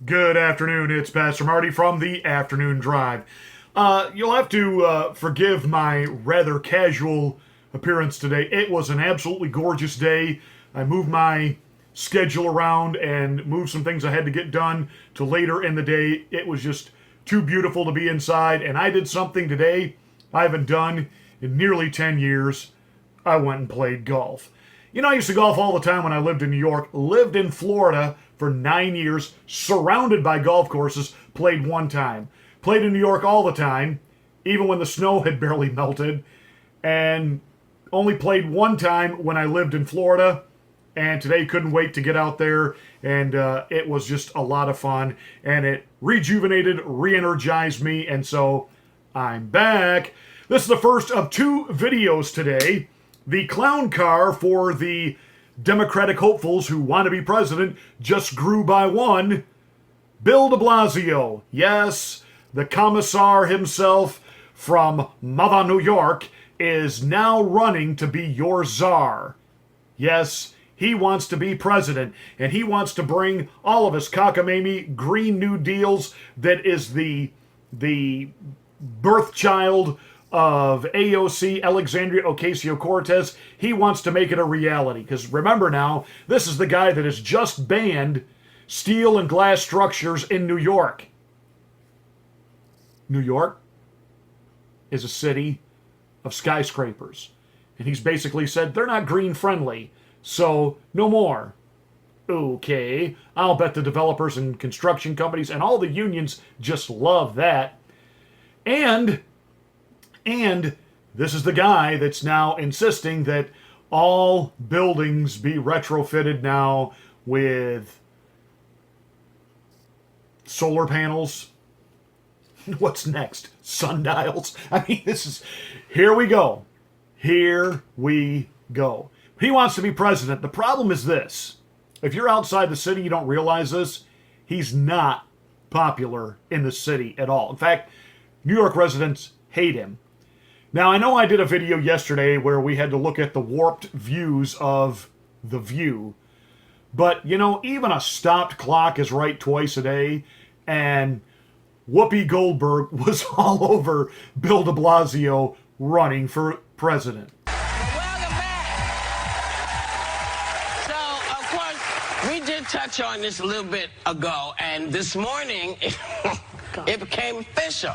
Good afternoon, it's Pastor Marty from the Afternoon Drive. You'll have to forgive my rather casual appearance today. It was an absolutely gorgeous day. I moved my schedule around and moved some things I had to get done to later in the day. It was just too beautiful to be inside, and I did something today I haven't done in nearly 10 years. I went and played golf. I used to golf all the time when I lived in New York, lived in Florida for 9 years, surrounded by golf courses, played one time. Played in New York all the time, even when the snow had barely melted, and only played one time when I lived in Florida, and today couldn't wait to get out there, and it was just a lot of fun, and it rejuvenated, re-energized me, and so I'm back. This is the first of two videos today. The clown car for the Democratic hopefuls who want to be president just grew by one. Bill de Blasio, yes, the commissar himself from Mother New York, is now running to be your czar. Yes, he wants to be president, and he wants to bring all of us cockamamie Green New Deals that is the birth child of AOC, Alexandria Ocasio-Cortez. He wants to make it a reality. Because remember now, this is the guy that has just banned steel and glass structures in New York. New York is a city of skyscrapers. And he's basically said, they're not green friendly, so no more. Okay, I'll bet the developers and construction companies and all the unions just love that. And this is the guy that's now insisting that all buildings be retrofitted now with solar panels. What's next? Sundials? I mean, here we go. Here we go. He wants to be president. The problem is this. If you're outside the city, you don't realize this. He's not popular in the city at all. In fact, New York residents hate him. Now, I know I did a video yesterday where we had to look at the warped views of The View, but, even a stopped clock is right twice a day, and Whoopi Goldberg was all over Bill de Blasio running for president. Welcome back. So, of course, we did touch on this a little bit ago, and this morning, it became official.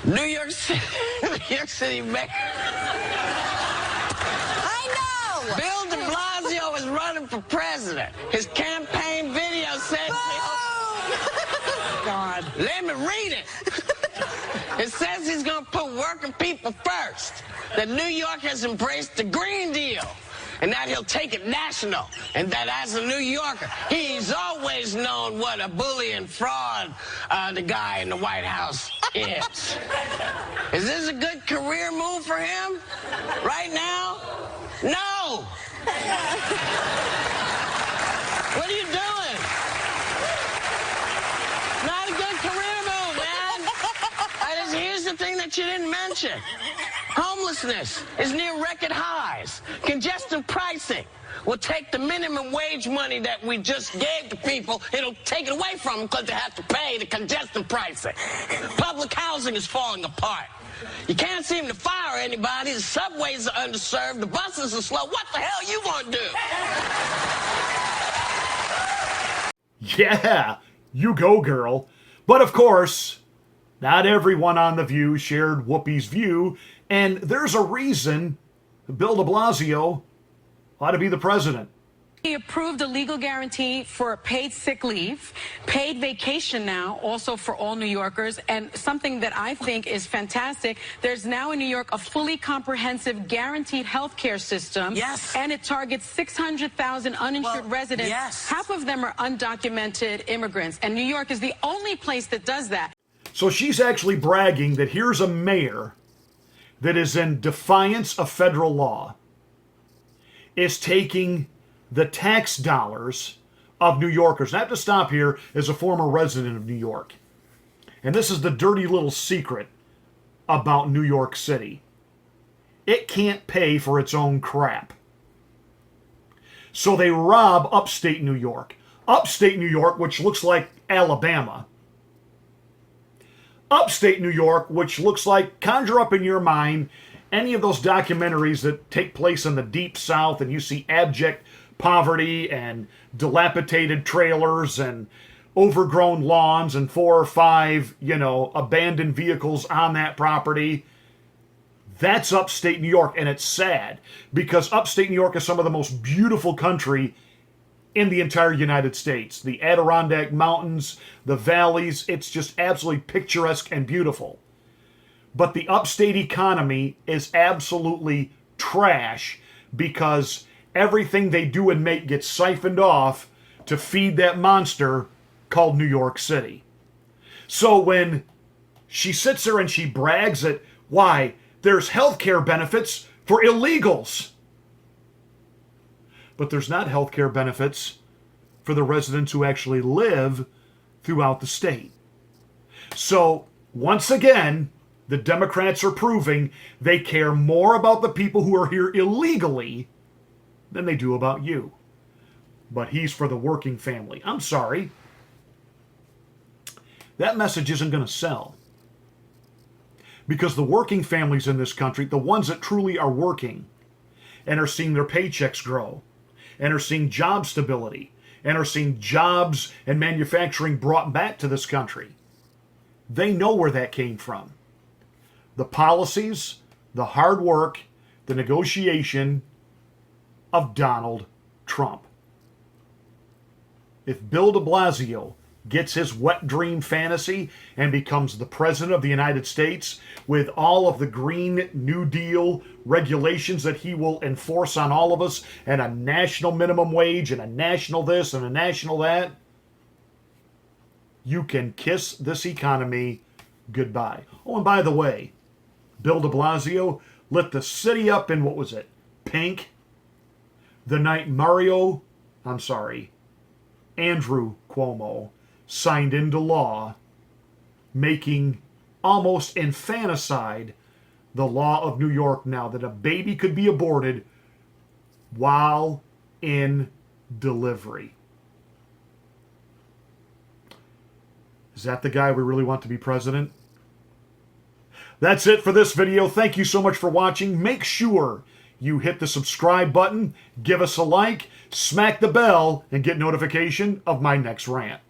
New York City Mayor. I know! Bill de Blasio is running for president. His campaign video says... God. Let me read it. It says he's going to put working people first. That New York has embraced the Green Deal. And that he'll take it national. And that as a New Yorker, he's always known what a bully and fraud the guy in the White House is. Is this a good career move for him? Right now? No! What are you doing? Not a good career move, man. Here's the thing that you didn't mention. Homelessness is near record highs. Congestion pricing will take the minimum wage money that we just gave to people. It'll take it away from them because they have to pay the congestion pricing. Public housing is falling apart. You can't seem to fire anybody. The subways are underserved. The buses are slow. What the hell you want to do? Yeah, you go, girl. But of course, not everyone on The View shared Whoopi's view, and there's a reason Bill de Blasio ought to be the president. He approved a legal guarantee for paid sick leave, paid vacation now, also for all New Yorkers, and something that I think is fantastic. There's now in New York a fully comprehensive guaranteed health care system. Yes. And it targets 600,000 uninsured residents. Yes. Half of them are undocumented immigrants, and New York is the only place that does that. So she's actually bragging that here's a mayor that is in defiance of federal law, is taking the tax dollars of New Yorkers. And I have to stop here as a former resident of New York. And this is the dirty little secret about New York City. It can't pay for its own crap. So they rob upstate New York. upstate New York, which looks like Alabama. Upstate New York, which looks like, conjure up in your mind any of those documentaries that take place in the deep south and you see abject poverty and dilapidated trailers and overgrown lawns and 4 or 5, abandoned vehicles on that property. That's upstate New York, and it's sad because upstate New York is some of the most beautiful country in the entire United States. The Adirondack Mountains, the valleys, it's just absolutely picturesque and beautiful. But the upstate economy is absolutely trash because everything they do and make gets siphoned off to feed that monster called New York City. So when she sits there and she brags that, why, there's health care benefits for illegals. But there's not health care benefits for the residents who actually live throughout the state. So, once again, the Democrats are proving they care more about the people who are here illegally than they do about you. But he's for the working family. I'm sorry. That message isn't going to sell. Because the working families in this country, the ones that truly are working and are seeing their paychecks grow and are seeing job stability and are seeing jobs and manufacturing brought back to this country, they know where that came from. The policies, the hard work, the negotiation of Donald Trump. If Bill de Blasio gets his wet dream fantasy and becomes the president of the United States with all of the Green New Deal regulations that he will enforce on all of us, and a national minimum wage and a national this and a national that, you can kiss this economy goodbye. Oh, and by the way, Bill de Blasio lit the city up in, pink? The night Andrew Cuomo signed into law, making almost infanticide the law of New York now, that a baby could be aborted while in delivery. Is that the guy we really want to be president? That's it for this video. Thank you so much for watching. Make sure you hit the subscribe button, give us a like, smack the bell, and get notification of my next rant.